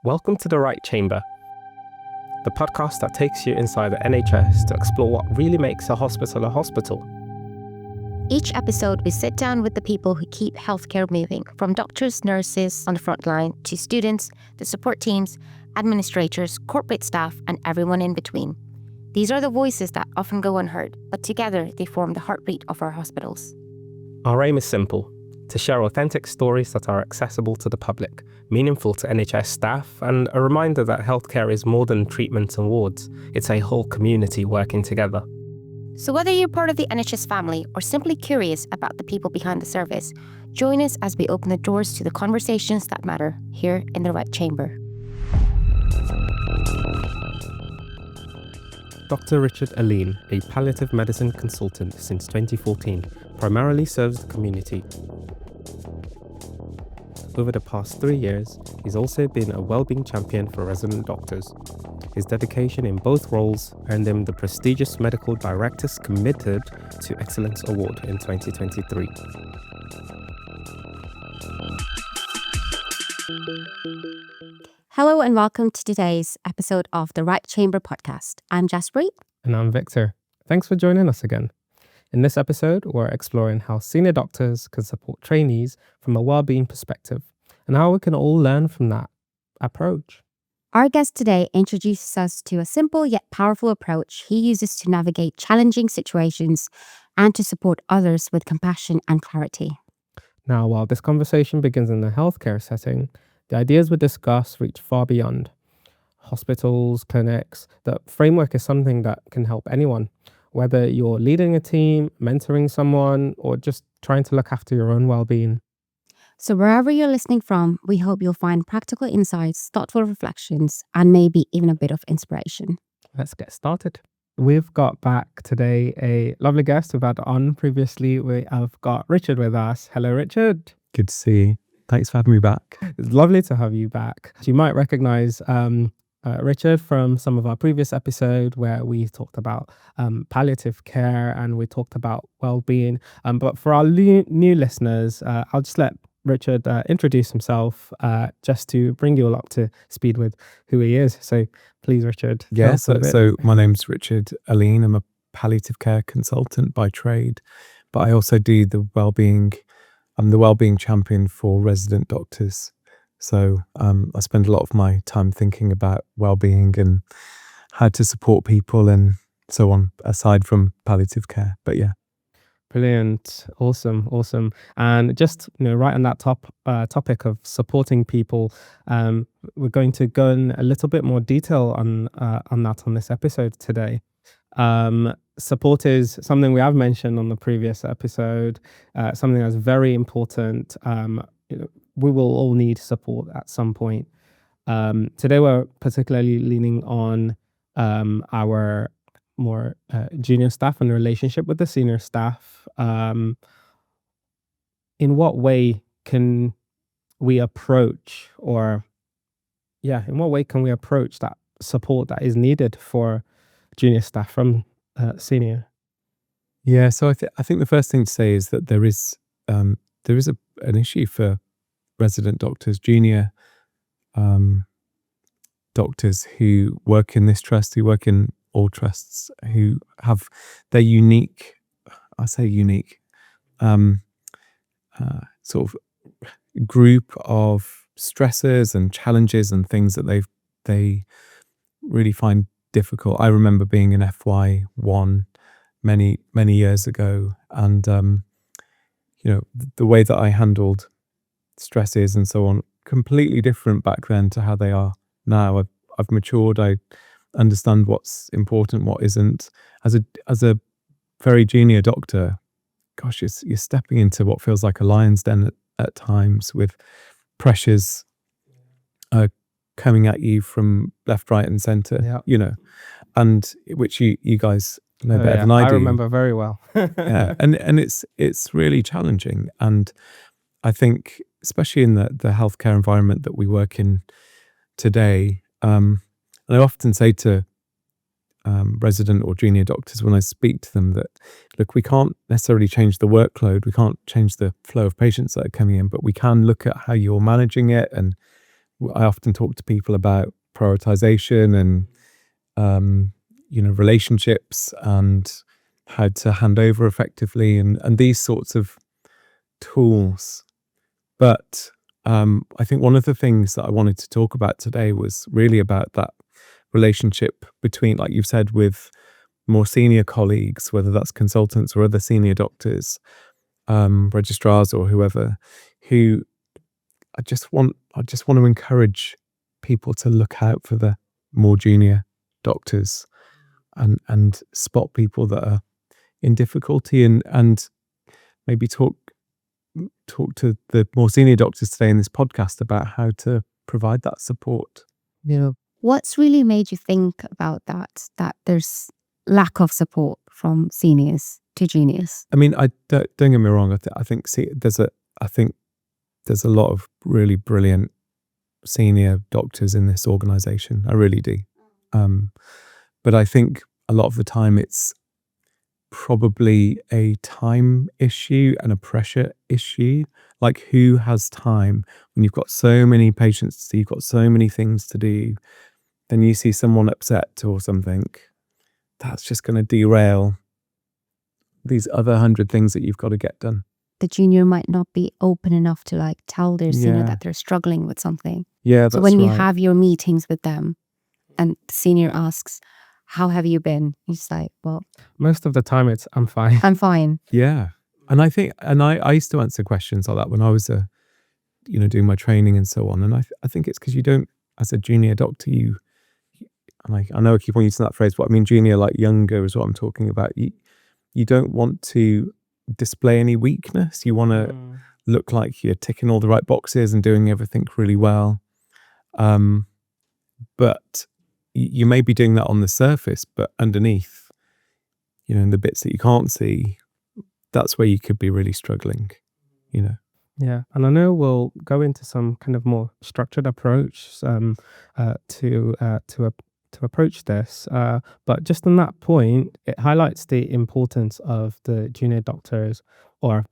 Welcome to The Right Chamber, the podcast that takes you inside the NHS to explore what really makes a hospital a hospital. Each episode, we sit down with the people who keep healthcare moving, from doctors, nurses on the front line, to students, the support teams, administrators, corporate staff, and everyone in between. These are the voices that often go unheard, but together they form the heartbeat of our hospitals. Our aim is simple: to share authentic stories that are accessible to the public, meaningful to NHS staff, and a reminder that healthcare is more than treatments and wards. It's a whole community working together. So whether you're part of the NHS family or simply curious about the people behind the service, join us as we open the doors to the conversations that matter here in the Right Chamber. Dr. Richard Alleyne, a palliative medicine consultant since 2014, primarily serves the community. Over the past 3 years, he's also been a Wellbeing Champion for resident doctors. His dedication in both roles earned him the prestigious Medical Directors Committed to Excellence Award in 2023. Hello and welcome to today's episode of the Right Chamber podcast. I'm Jasprit. And I'm Victor. Thanks for joining us again. In this episode, we're exploring how senior doctors can support trainees from a wellbeing perspective and how we can all learn from that approach. Our guest today introduces us to a simple yet powerful approach he uses to navigate challenging situations and to support others with compassion and clarity. Now, while this conversation begins in a healthcare setting, the ideas we discuss reach far beyond hospitals, clinics. The framework is something that can help anyone, whether you're leading a team, mentoring someone, or just trying to look after your own well-being. So wherever you're listening from, we hope you'll find practical insights, thoughtful reflections, and maybe even a bit of inspiration. Let's get started. We've got back today a lovely guest we've had on previously. We have got Richard with us. Hello, Richard. Good to see you. Thanks for having me back. It's lovely to have you back. You might recognize Richard from some of our previous episode where we talked about palliative care and we talked about well-being. But for our new listeners, I'll just let Richard introduce himself just to bring you all up to speed with who he is. So please, Richard. Yeah, so my name's Richard Alleyne. I'm a palliative care consultant by trade, but I also do I'm the Wellbeing Champion for resident doctors. So I spend a lot of my time thinking about well-being and how to support people and so on, aside from palliative care. But yeah. Brilliant. Awesome. And just, right on that topic of supporting people, we're going to go in a little bit more detail on that on this episode today. Support is something we have mentioned on the previous episode, something that's very important. We will all need support at some point. Today, we're particularly leaning on our more junior staff and the relationship with the senior staff. In what way can we approach that support that is needed for junior staff from senior? Yeah, so I think the first thing to say is that there is an issue for resident doctors, junior doctors who work in this trust, who work in all trusts, who have their unique sort of group of stresses and challenges and things that they really find difficult. I remember being in FY1 many years ago, and the way that I handled stresses and so on, completely different back then to how they are now. I've matured. I understand what's important, what isn't. As a very junior doctor, gosh, you're stepping into what feels like a lion's den at times, with pressures coming at you from left, right, and centre. Yeah. And which you guys know better than I do. I remember very well. Yeah, and it's really challenging. And I think, especially in the healthcare environment that we work in today, and I often say to resident or junior doctors when I speak to them that, look, we can't necessarily change the workload, we can't change the flow of patients that are coming in, but we can look at how you're managing it and I often talk to people about prioritization and relationships and how to hand over effectively and these sorts of tools. But I think one of the things that I wanted to talk about today was really about that relationship between, like you've said, with more senior colleagues, whether that's consultants or other senior doctors, registrars or whoever, who I just want to encourage people to look out for the more junior doctors and spot people that are in difficulty and maybe talk to the more senior doctors today in this podcast about how to provide that support. What's really made you think about that there's lack of support from seniors to juniors? I mean, don't get me wrong. I think there's a lot of really brilliant senior doctors in this organisation. I really do. But I think a lot of the time it's probably a time issue and a pressure issue. Like, who has time when you've got so many patients to see, you've got so many things to do, then you see someone upset or something, that's just going to derail these other 100 things that you've got to get done. The junior might not be open enough to like tell their senior that they're struggling with something. Yeah, that's so when right. you have your meetings with them and the senior asks, how have you been? It's like, well, most of the time it's, I'm fine. I'm fine. Yeah. And I think, and I used to answer questions like that when I was, doing my training and so on. And I think it's because you don't, as a junior doctor, and I know I keep on using that phrase, but I mean junior, like younger is what I'm talking about. You don't want to display any weakness. You want to look like you're ticking all the right boxes and doing everything really well. But you may be doing that on the surface, but underneath, in the bits that you can't see, that's where you could be really struggling, Yeah, and I know we'll go into some kind of more structured approach to approach this, but just on that point, it highlights the importance of the junior doctors, or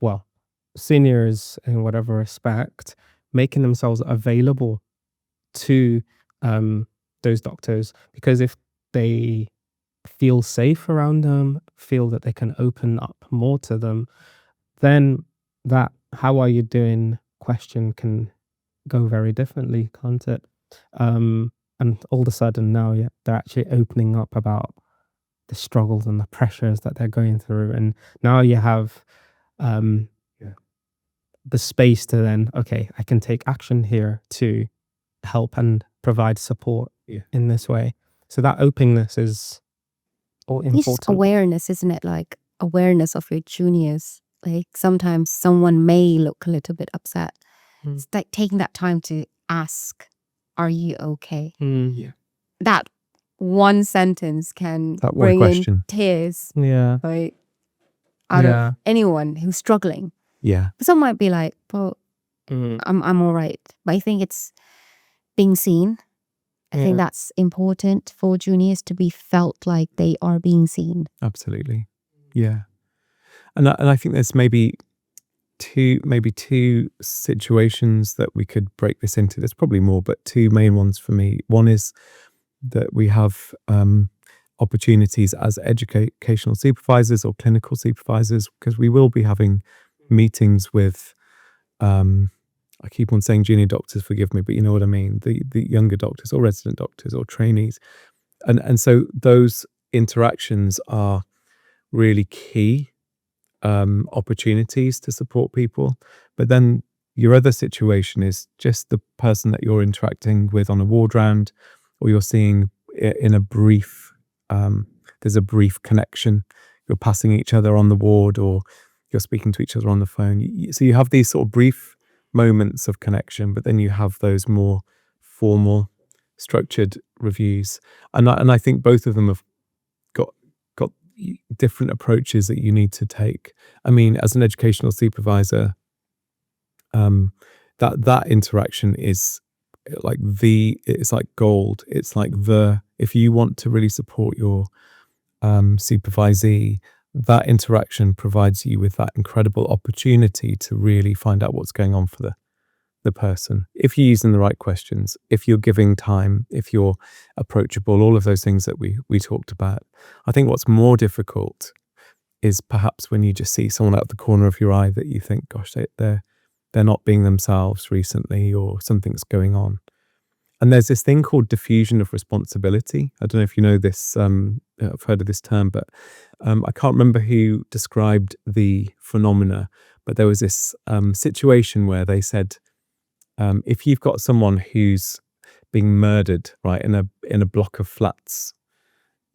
seniors in whatever respect, making themselves available to those doctors, because if they feel safe around them, feel that they can open up more to them, then that "how are you doing" question can go very differently, can't it? And all of a sudden now, they're actually opening up about the struggles and the pressures that they're going through, and now you have the space to then, okay, I can take action here to help and provide support in this way. So that openness is all important. It's just awareness, isn't it? Like awareness of your juniors. Like sometimes someone may look a little bit upset. It's like taking that time to ask, are you okay? Yeah. That one sentence can That one bring question. in tears, Yeah. like out of anyone who's struggling. Yeah. But some might be like, well, I'm all right. But I think it's being seen. I think that's important for juniors to be felt like they are being seen. Absolutely. Yeah. And I think there's maybe two situations that we could break this into. There's probably more, but two main ones for me. One is that we have opportunities as educational supervisors or clinical supervisors, because we will be having meetings with, I keep on saying junior doctors, forgive me, but you know what I mean, the younger doctors or resident doctors or trainees. And so those interactions are really key opportunities to support people. But then your other situation is just the person that you're interacting with on a ward round, or you're seeing in a brief, there's a brief connection. You're passing each other on the ward, or you're speaking to each other on the phone. So you have these sort of brief moments of connection, but then you have those more formal, structured reviews. And I think both of them have got different approaches that you need to take. I mean, as an educational supervisor, that interaction is like it's like gold. It's like if you want to really support your supervisee, that interaction provides you with that incredible opportunity to really find out what's going on for the the person, if you're using the right questions, if you're giving time, if you're approachable, all of those things that we talked about. I think what's more difficult is perhaps when you just see someone out the corner of your eye that you think, gosh, they're not being themselves recently, or something's going on. And there's this thing called diffusion of responsibility. I don't know if you know this, I've heard of this term, but I can't remember who described the phenomena, but there was this situation where they said, if you've got someone who's being murdered, right, in a block of flats,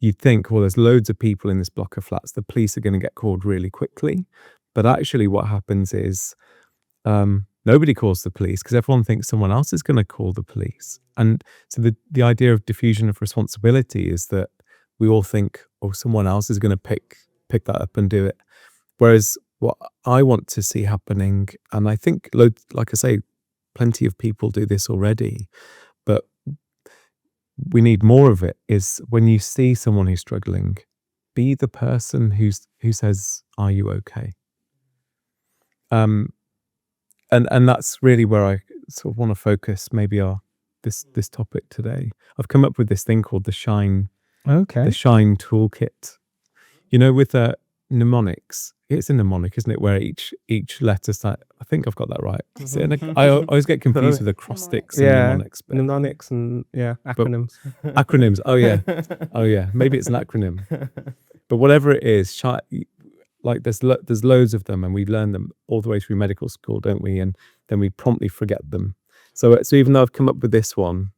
you'd think, well, there's loads of people in this block of flats, the police are going to get called really quickly. But actually what happens is nobody calls the police because everyone thinks someone else is going to call the police. And so the idea of diffusion of responsibility is that we all think, oh, someone else is going to pick that up and do it. Whereas what I want to see happening, and I think, like I say, plenty of people do this already, but we need more of it, is when you see someone who's struggling, be the person who says, are you okay? And that's really where I sort of want to focus maybe this topic today. I've come up with this thing called the Shine toolkit. You know, with mnemonics, it's a mnemonic, isn't it? Where each letter start. I think I've got that right. I always get confused with acrostics and mnemonics. But mnemonics and acronyms. Acronyms. Oh yeah. Maybe it's an acronym. But whatever it is, like there's loads of them, and we learn them all the way through medical school, don't we? And then we promptly forget them. So even though I've come up with this one,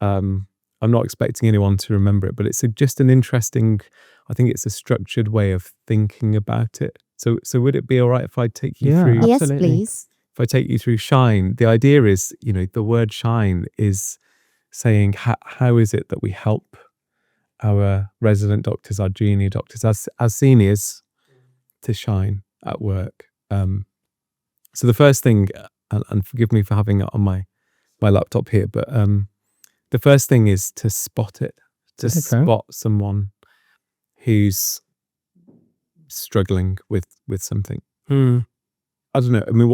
I'm not expecting anyone to remember it, but it's just an interesting, I think it's a structured way of thinking about it. So would it be all right if I take you through? Yes, Absolutely. please. If I take you through Shine, the idea is, the word shine is saying how is it that we help our resident doctors, our junior doctors, as seniors, to shine at work. So the first thing, and forgive me for having it on my laptop here, but the first thing is to spot it, spot someone who's struggling with something. I don't know. I mean,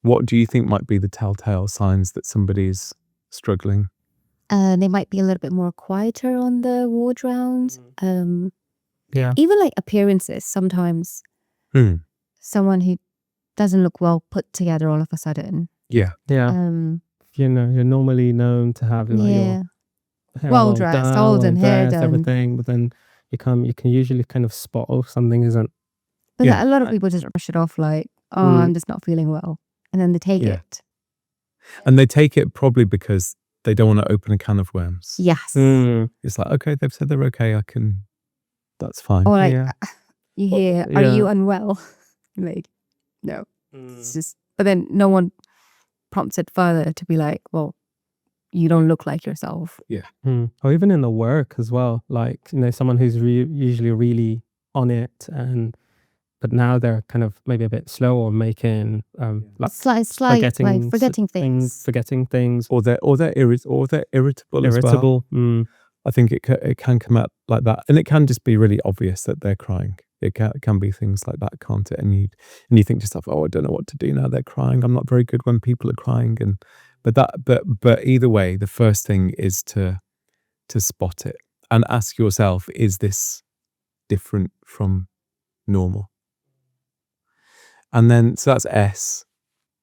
what do you think might be the telltale signs that somebody's struggling? They might be a little bit more quieter on the ward rounds. Even like appearances sometimes. Someone who doesn't look well put together all of a sudden. Yeah. You're normally known to have your hair well dressed, old and hair done, everything, but then you can usually kind of spot if something isn't. But a lot of people just brush it off like, oh, I'm just not feeling well, and then they take it. And they take it probably because they don't want to open a can of worms. Yes. It's like, okay, they've said they're okay. That's fine. Or like, you hear, are you unwell? Like, no. It's just, but then no one prompts it further to be like, well, you don't look like yourself. Or even in the work as well, like, someone who's usually really on it, but now they're kind of maybe a bit slow, or making slight forgetting things, or they're irritable as well. I think it can come out like that, and it can just be really obvious that they're crying. It can be things like that, can't it? And you think to yourself, oh, I don't know what to do now. They're crying. I'm not very good when people are crying. But either way, the first thing is to spot it and ask yourself, is this different from normal? And then, so that's S.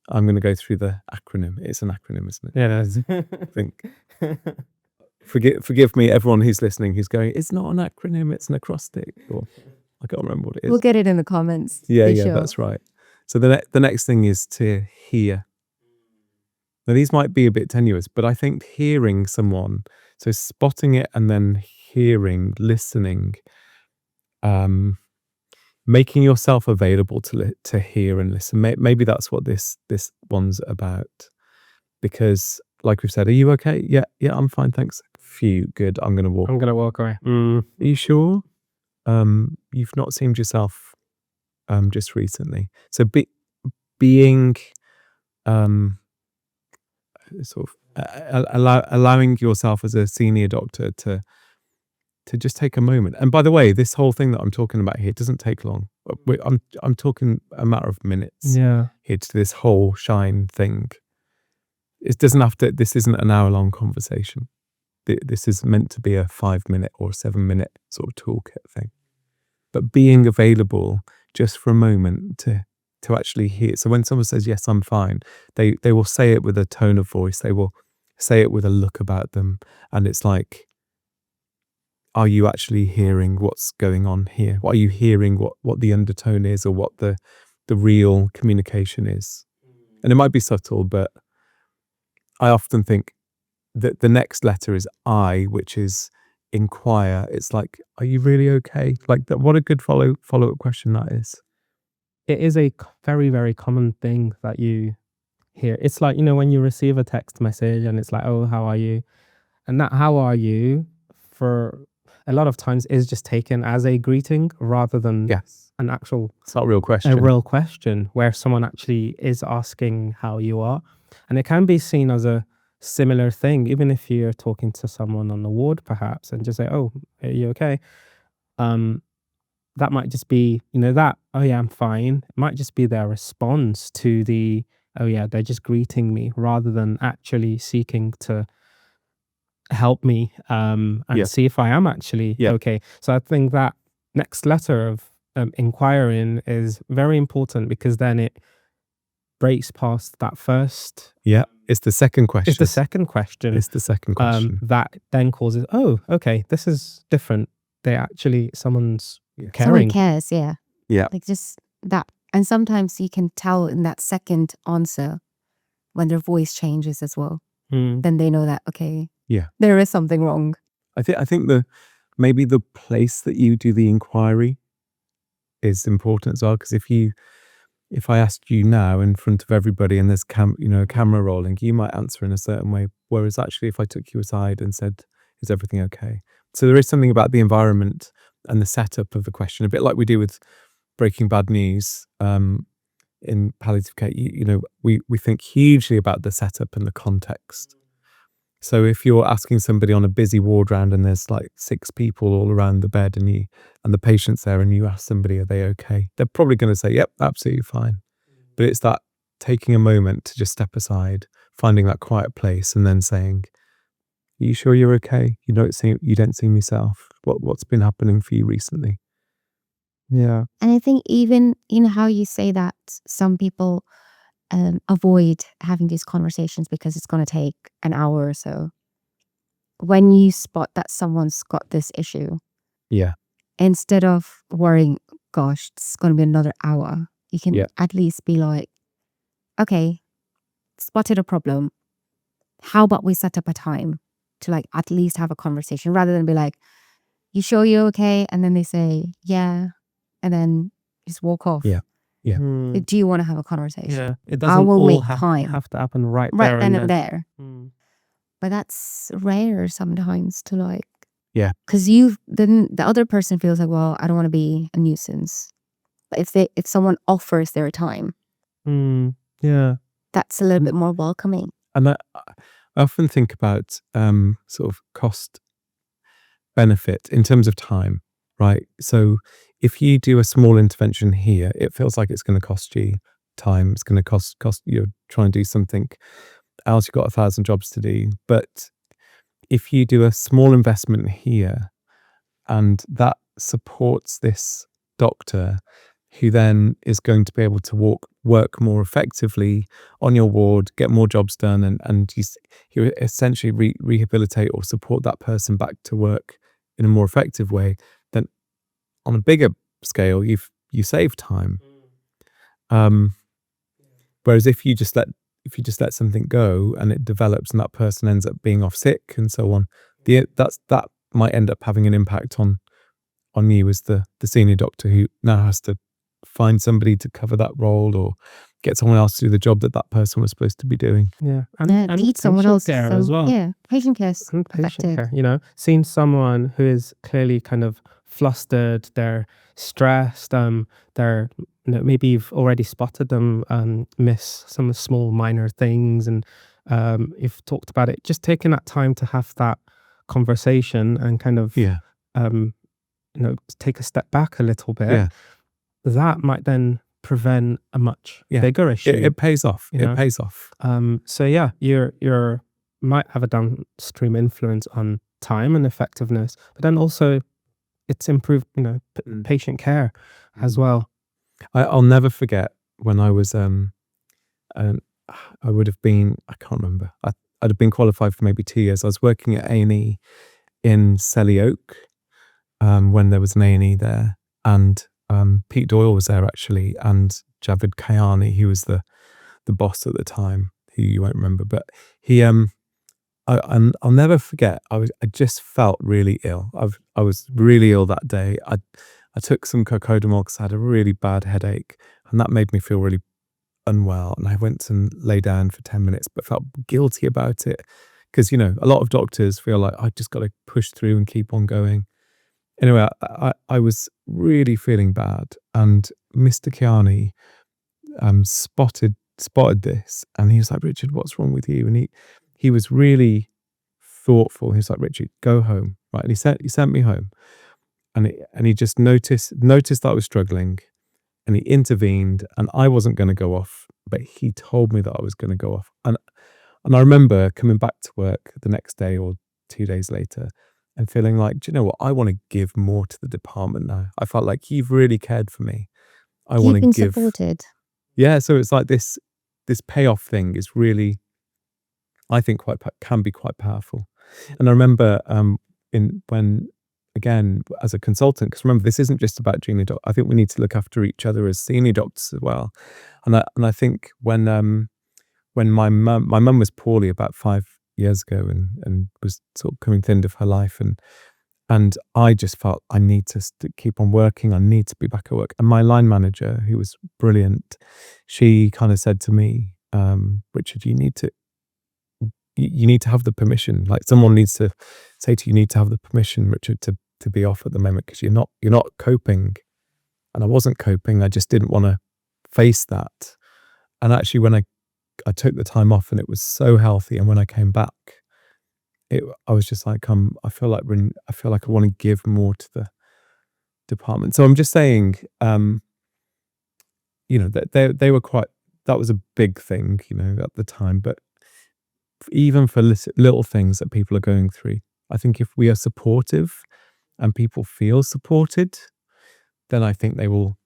I'm going to go through the acronym. It's an acronym, isn't it? Yeah, it is. I think. Forgive me, everyone who's listening, who's going, it's not an acronym, it's an acrostic, or I can't remember what it is. We'll get it in the comments. Yeah, that's right. So the next thing is to hear. Now, these might be a bit tenuous, but I think hearing someone, so spotting it and then hearing, listening, making yourself available to hear and listen. Maybe that's what this one's about. Because, like we've said, are you okay? Yeah, I'm fine, thanks. Phew, good. I'm going to walk away. Are you sure? You've not seemed yourself just recently. So being sort of allowing yourself as a senior doctor to just take a moment. And by the way, this whole thing that I'm talking about here doesn't take long. I'm talking a matter of minutes. Yeah. It's this whole Shine thing. it doesn't have to, this isn't an hour-long conversation. This is meant to be a 5-minute or 7-minute sort of toolkit thing. But being available just for a moment to actually hear. So when someone says, yes, I'm fine, they will say it with a tone of voice. They will say it with a look about them. And it's like, are you actually hearing what's going on here? Are you hearing what the undertone is, or what the real communication is? And it might be subtle, but I often think that the next letter is I, which is inquire. It's like, are you really okay? Like that. What a good follow-up question that is. It is a very, very common thing that you hear. It's like, when you receive a text message and it's like, oh, how are you? And that how are you, for a lot of times, is just taken as a greeting rather than Yes. an actual, It's not a real question. a real question where someone actually is asking how you are. And it can be seen as a similar thing, even if you're talking to someone on the ward perhaps and just say, oh, are you okay? That might just be, that, oh yeah, I'm fine. It might just be their response to the, oh yeah, they're just greeting me, rather than actually seeking to help me and Yeah. see if I am actually Yeah. okay. So I think that next letter of inquiring is very important, because then it breaks past that first. Yeah. It's the second question. It's the second question. It's the second question. That then causes, oh, okay, this is different. Someone's Someone caring. cares, yeah. Yeah. Like just that. And sometimes you can tell in that second answer when their voice changes as well. Then they know that, okay, Yeah. there is something wrong. I think maybe the place that you do the inquiry is important as well. Because if I asked you now in front of everybody and there's a camera rolling, you might answer in a certain way. Whereas actually, if I took you aside and said, is everything okay? So there is something about the environment and the setup of the question, a bit like we do with breaking bad news in palliative care. We think hugely about the setup and the context. So if you're asking somebody on a busy ward round and there's like 6 people all around the bed and the patient's there, and you ask somebody, are they okay? They're probably going to say, yep, absolutely fine. But it's that taking a moment to just step aside, finding that quiet place, and then saying, are you sure you're okay? You don't seem yourself. What's been happening for you recently? Yeah. And I think even, how you say that some people avoid having these conversations because it's going to take an hour or so. When you spot that someone's got this issue, Yeah. instead of worrying, gosh, it's going to be another hour, you can Yeah. at least be like, okay, spotted a problem. How about we set up a time to like at least have a conversation, rather than be like, you sure you're okay? And then they say, yeah. And then just walk off. Yeah. Yeah. Do you want to have a conversation? Yeah, it doesn't will all make have time. to happen right Right there then and and there. Mm. But that's rare sometimes to like. Yeah. Because then the other person feels like, well, I don't want to be a nuisance. But if someone offers their time, Yeah. that's a little bit more welcoming. And I often think about sort of cost benefit in terms of time, right? So if you do a small intervention here, it feels like it's going to cost you time. It's going to cost you're trying to do something else. You've got 1,000 jobs to do. But if you do a small investment here, and that supports this doctor, who then is going to be able to work more effectively on your ward, get more jobs done, and you essentially rehabilitate or support that person back to work in a more effective way, then on a bigger scale, you save time. Whereas if you just let something go and it develops and that person ends up being off sick and so on, that might end up having an impact on you as the senior doctor, who now has to find somebody to cover that role or get someone else to do the job that person was supposed to be doing. Yeah, and need someone else there as well. Yeah, patient care. And patient care, seeing someone who is clearly kind of flustered, they're stressed, they're maybe you've already spotted them miss some small minor things, and you've talked about it. Just taking that time to have that conversation and kind of take a step back a little bit. Yeah. That might then prevent a much Yeah. bigger issue. It pays off. You know? It pays off. So yeah, you're might have a downstream influence on time and effectiveness, but then also it's improved, patient care as well. I'll never forget when I was I would have been, I can't remember. I'd have been qualified for maybe 2 years. I was working at A&E in Selly Oak when there was an A&E there, and Pete Doyle was there actually, and Javid Kayani, he was the boss at the time, who you won't remember, but he I'll never forget. I just felt really ill. I was really ill that day. I took some cocodamol because I had a really bad headache, and that made me feel really unwell. And I went and lay down for 10 minutes, but felt guilty about it because, a lot of doctors feel like I just got to push through and keep on going. Anyway, I was really feeling bad, and Mr. Kiani spotted this, and he was like, "Richard, what's wrong with you?" And he was really thoughtful. He was like, "Richard, go home," right? And he sent me home, and he just noticed that I was struggling, and he intervened, and I wasn't going to go off, but he told me that I was going to go off, and I remember coming back to work the next day or 2 days later and feeling like, do you know what? I want to give more to the department now. I felt like you've really cared for me. I want to give. Supported. Yeah, so it's like this payoff thing is really, I think, can be quite powerful. And I remember when again as a consultant, because remember, this isn't just about junior doctors. I think we need to look after each other as senior doctors as well. And I think when my mum was poorly about 5 years ago and was sort of coming to the end of her life, and I just felt I need to keep on working. I need to be back at work. And my line manager, who was brilliant, she kind of said to me, "Richard, you need to have the permission. Like someone needs to say to you, you need to have the permission, Richard, to be off at the moment because you're not coping." And I wasn't coping. I just didn't want to face that. And actually, when I took the time off, and it was so healthy, and when I came back, I was just like, I feel like I want to give more to the department. So I'm just saying, that they were quite. That was a big thing, at the time. But even for little things that people are going through, I think if we are supportive and people feel supported, then I think they will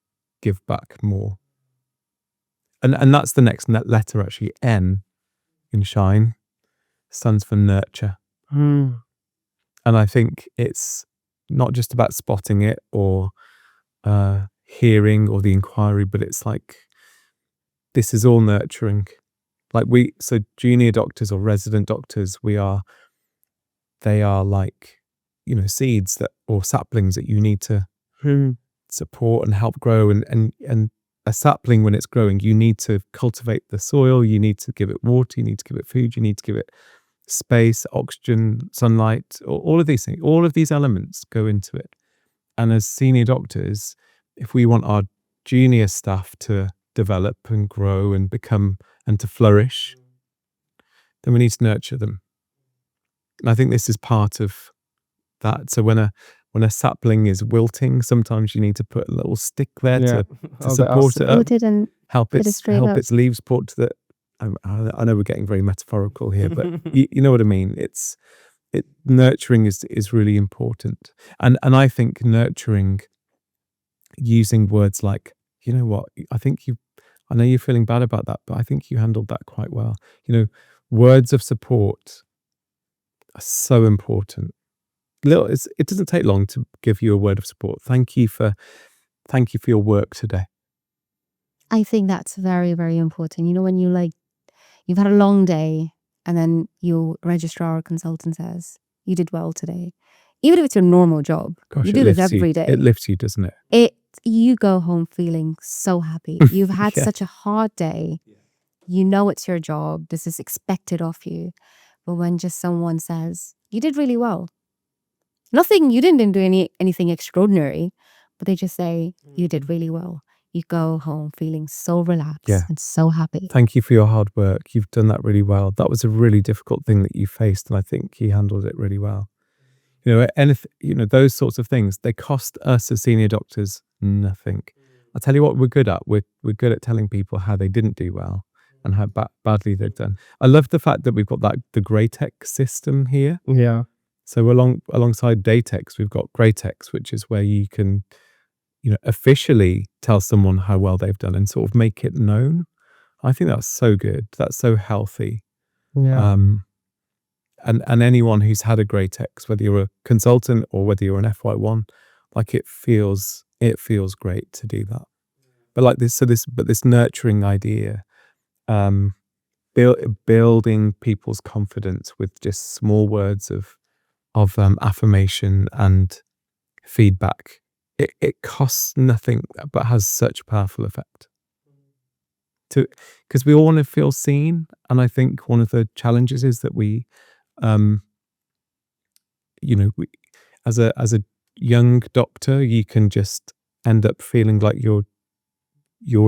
give back more. And that's the next letter, actually. N in Shine stands for nurture. And I think it's not just about spotting it or hearing or the inquiry, but it's like, this is all nurturing. Like so junior doctors or resident doctors, they are like, seeds or saplings that you need to support and help grow. And a sapling, when it's growing, you need to cultivate the soil, you need to give it water, you need to give it food, you need to give it space, oxygen, sunlight, all of these things, all of these elements go into it. And as senior doctors, if we want our junior staff to develop and grow and become and to flourish, then we need to nurture them. And I think this is part of that. So when a sapling is wilting, sometimes you need to put a little stick there to support it up, and help its leaves support to the. I know we're getting very metaphorical here, but you know what I mean. Nurturing is really important, and I think nurturing, using words like, you know what, I know you're feeling bad about that, but I think you handled that quite well. Words of support are so important. It doesn't take long to give you a word of support. Thank you for your work today. I think that's very, very important. When you've had a long day, and then your registrar or consultant says, "You did well today." Even if it's your normal job, Gosh, you do this every day. It lifts you, doesn't it? You go home feeling so happy. You've had such a hard day. You know it's your job. This is expected of you. But when just someone says, "You did really well," you didn't do anything extraordinary, but they just say, "You did really well." You go home feeling so relaxed and so happy. Thank you for your hard work. You've done that really well. That was a really difficult thing that you faced, and I think you handled it really well. Those sorts of things, they cost us as senior doctors nothing. I'll tell you what we're good at. We're good at telling people how they didn't do well and how badly they've done. I love the fact that we've got the Greytex system here. Yeah. So alongside Daytex, we've got Greytex, which is where you can, officially tell someone how well they've done and sort of make it known. I think that's so good. That's so healthy. Yeah. And anyone who's had a Greytex, whether you're a consultant or whether you're an FY1, like it feels great to do that. But this nurturing idea, building people's confidence with just small words of affirmation and feedback. It costs nothing, but has such a powerful effect. Because we all want to feel seen, and I think one of the challenges is that we, as a young doctor, you can just end up feeling like you're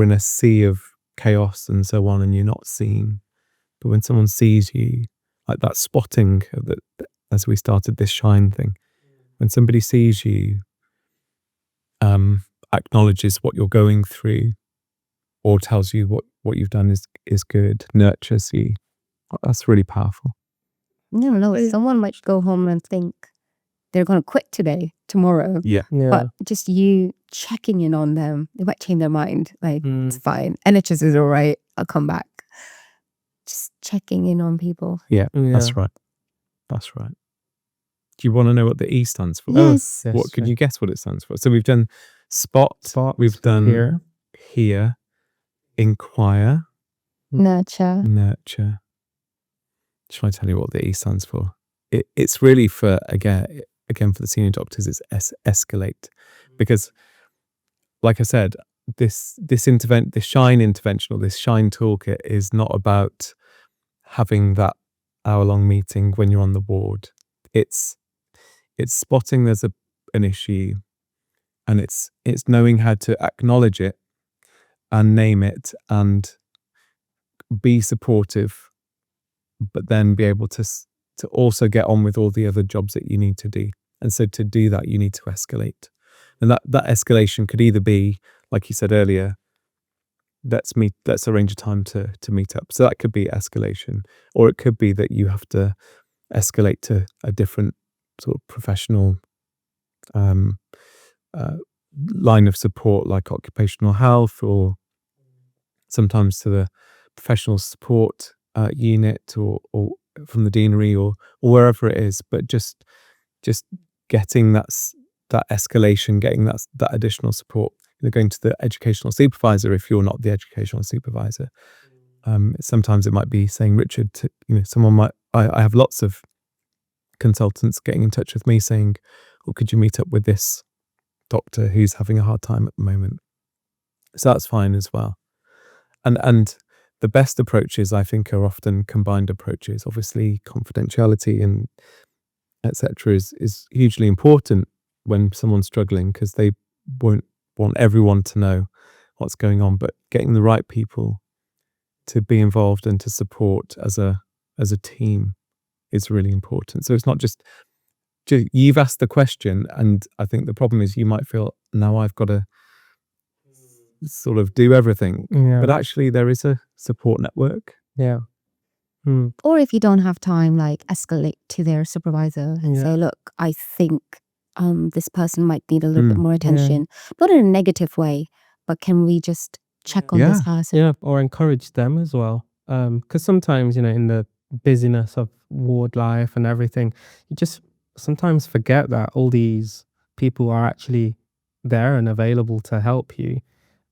in a sea of chaos and so on, and you're not seen. But when someone sees you, like that spotting that, as we started this shine thing, when somebody sees you, acknowledges what you're going through, or tells you what you've done is good, nurtures you, that's really powerful. No, someone might go home and think they're going to quit tomorrow. Yeah. But just you checking in on them, they might change their mind. Like, it's fine. NHS is all right. I'll come back. Just checking in on people. Yeah. That's right. Do you want to know what the E stands for? Yes. What could you guess what it stands for? So we've done spot. We've done hear, inquire, nurture. Shall I tell you what the E stands for? It's really for again for the senior doctors. It's escalate, because, like I said, this shine intervention or this shine toolkit is not about having that hour-long meeting when you're on the ward. It's spotting there's an issue, and it's knowing how to acknowledge it and name it and be supportive, but then be able to also get on with all the other jobs that you need to do. And so to do that, you need to escalate. And that escalation could either be, like you said earlier, let's arrange a time to meet up. So that could be escalation, or it could be that you have to escalate to a different sort of professional line of support, like occupational health, or sometimes to the professional support unit, or from the deanery, or wherever it is. But just getting that escalation, getting that additional support. You're going to the educational supervisor if you're not the educational supervisor. Sometimes it might be saying, Richard, someone might. I have lots of consultants getting in touch with me saying, "Well, could you meet up with this doctor who's having a hard time at the moment?" So that's fine as well. And the best approaches, I think, are often combined approaches. Obviously, confidentiality and etc. is hugely important when someone's struggling, because they won't want everyone to know what's going on. But getting the right people to be involved and to support as a team is really important. So it's not just you've asked the question, and I think the problem is you might feel, now I've got to sort of do everything. But actually there is a support network. Or if you don't have time, like escalate to their supervisor and say, look, I think this person might need a little bit more attention. Not in a negative way, but can we just check on this person? Or encourage them as well. Because sometimes, in the busyness of ward life and everything, you just sometimes forget that all these people are actually there and available to help you.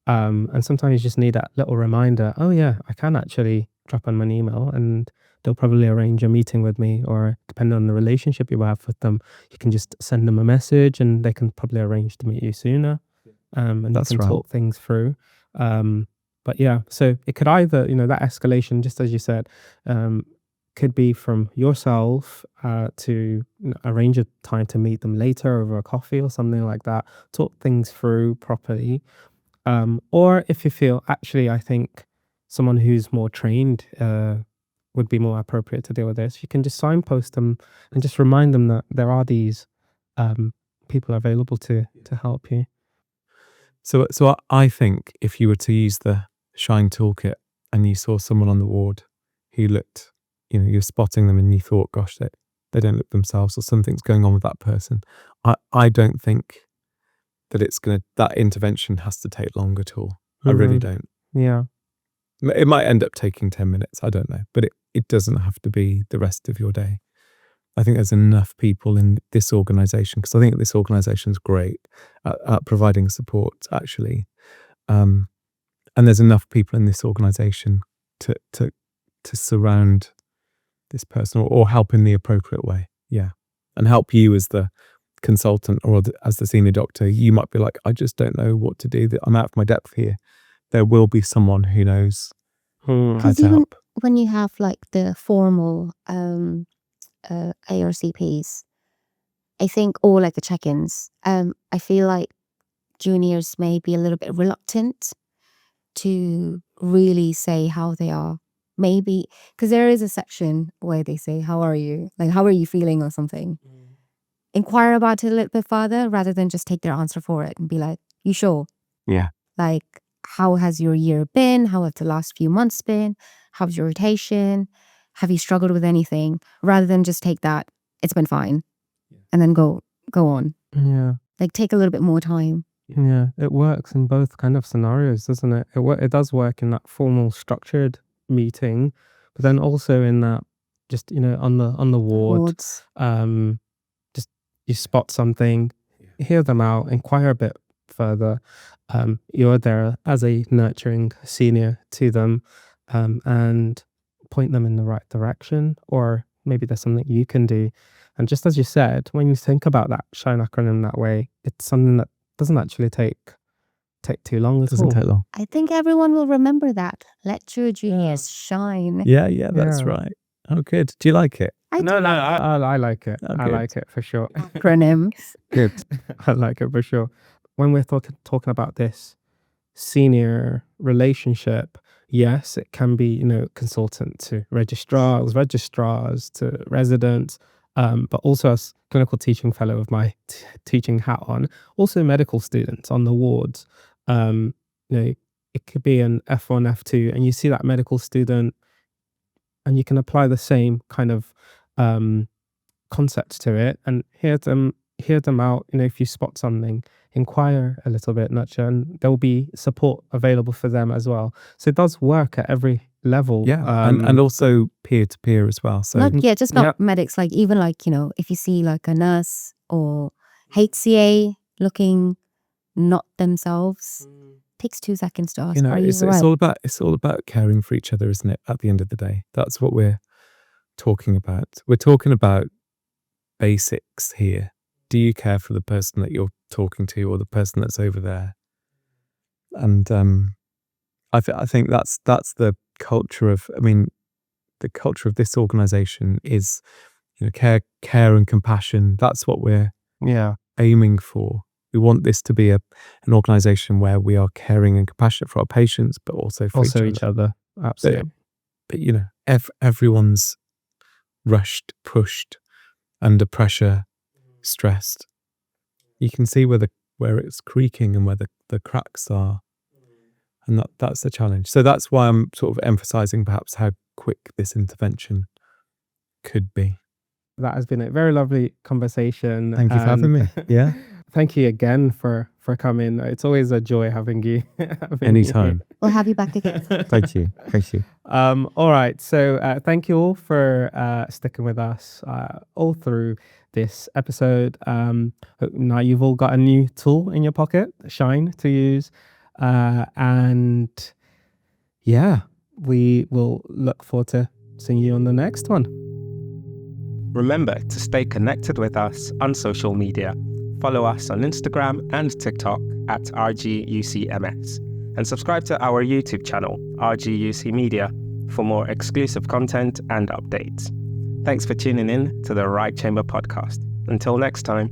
And sometimes you just need that little reminder, oh yeah, I can actually drop them an email and they'll probably arrange a meeting with me, or depending on the relationship you have with them, you can just send them a message and they can probably arrange to meet you sooner. And That's you can right. talk things through. But yeah, so it could either, that escalation, just as you said, could be from yourself to arrange a time to meet them later over a coffee or something like that, talk things through properly. Or if you feel, actually, I think someone who's more trained would be more appropriate to deal with this, you can just signpost them and just remind them that there are these people available to help you. So I think if you were to use the Shine toolkit and you saw someone on the ward who looked, you're spotting them and you thought, gosh, they don't look themselves, or something's going on with that person. I don't think that that intervention has to take long at all. I really don't. Yeah. It might end up taking 10 minutes. I don't know. But it doesn't have to be the rest of your day. I think there's enough people in this organisation, because I think this organisation is great at providing support, actually. And there's enough people in this organisation to surround this person or help in the appropriate way. Yeah. And help you as the consultant or as the senior doctor. You might be like, I just don't know what to do. I'm out of my depth here. There will be someone who knows how to help. When you have like the formal ARCPs, I think, or like the check-ins, I feel like juniors may be a little bit reluctant to really say how they are. Maybe because there is a section where they say, how are you? Like, how are you feeling or something? Inquire about it a little bit further rather than just take their answer for it and be like, you sure? Yeah. Like, how has your year been? How have the last few months been? How's your rotation? Have you struggled with anything? Rather than just take that, it's been fine, and then go on. Yeah. Like, take a little bit more time. Yeah. It works in both kind of scenarios, doesn't it? It does work in that formal, structured meeting, but then also in that just, on the ward, Wards. just you spot something, hear them out, inquire a bit further. You're there as a nurturing senior to them, and point them in the right direction, or maybe there's something you can do. And just as you said, when you think about that Shine acronym that way, it's something that doesn't actually take too long at all. Doesn't take long. I think everyone will remember that. Let your juniors shine. Yeah, that's right. Oh, good. Do you like it? I like it. Oh, I like it for sure. Acronyms. Good. I like it for sure. When we're talking about this senior relationship, yes, it can be, consultant to registrars to residents, but also as clinical teaching fellow with my teaching hat on, also medical students on the wards. It could be an F1, F2, and you see that medical student, and you can apply the same kind of concept to it and hear them out. If you spot something, inquire a little bit, nurture, and there'll be support available for them as well. So it does work at every level. Yeah, and also peer to peer as well. So not medics. Like, even like, if you see like a nurse or HCA looking not themselves, takes 2 seconds to ask. Are you right? It's all about caring for each other, isn't it? At the end of the day, that's what we're talking about. We're talking about basics here. Do you care for the person that you're talking to, or the person that's over there? And I think that's the culture of. The culture of this organisation is, care and compassion. That's what we're aiming for. We want this to be an organisation where we are caring and compassionate for our patients, but also for each other. Absolutely. But everyone's rushed, pushed, under pressure, stressed. You can see where it's creaking and where the cracks are, and that's the challenge. So that's why I'm sort of emphasising perhaps how quick this intervention could be. That has been a very lovely conversation. Thank you for having me. Yeah. Thank you again for coming. It's always a joy having you. Anytime. We'll have you back again. Thank you. All right. So thank you all for sticking with us all through this episode. Now you've all got a new tool in your pocket, Shine, to use. And yeah, we will look forward to seeing you on the next one. Remember to stay connected with us on social media. Follow us on Instagram and TikTok at RGUCMS, and subscribe to our YouTube channel, RGUC Media, for more exclusive content and updates. Thanks for tuning in to the Right Chamber podcast. Until next time.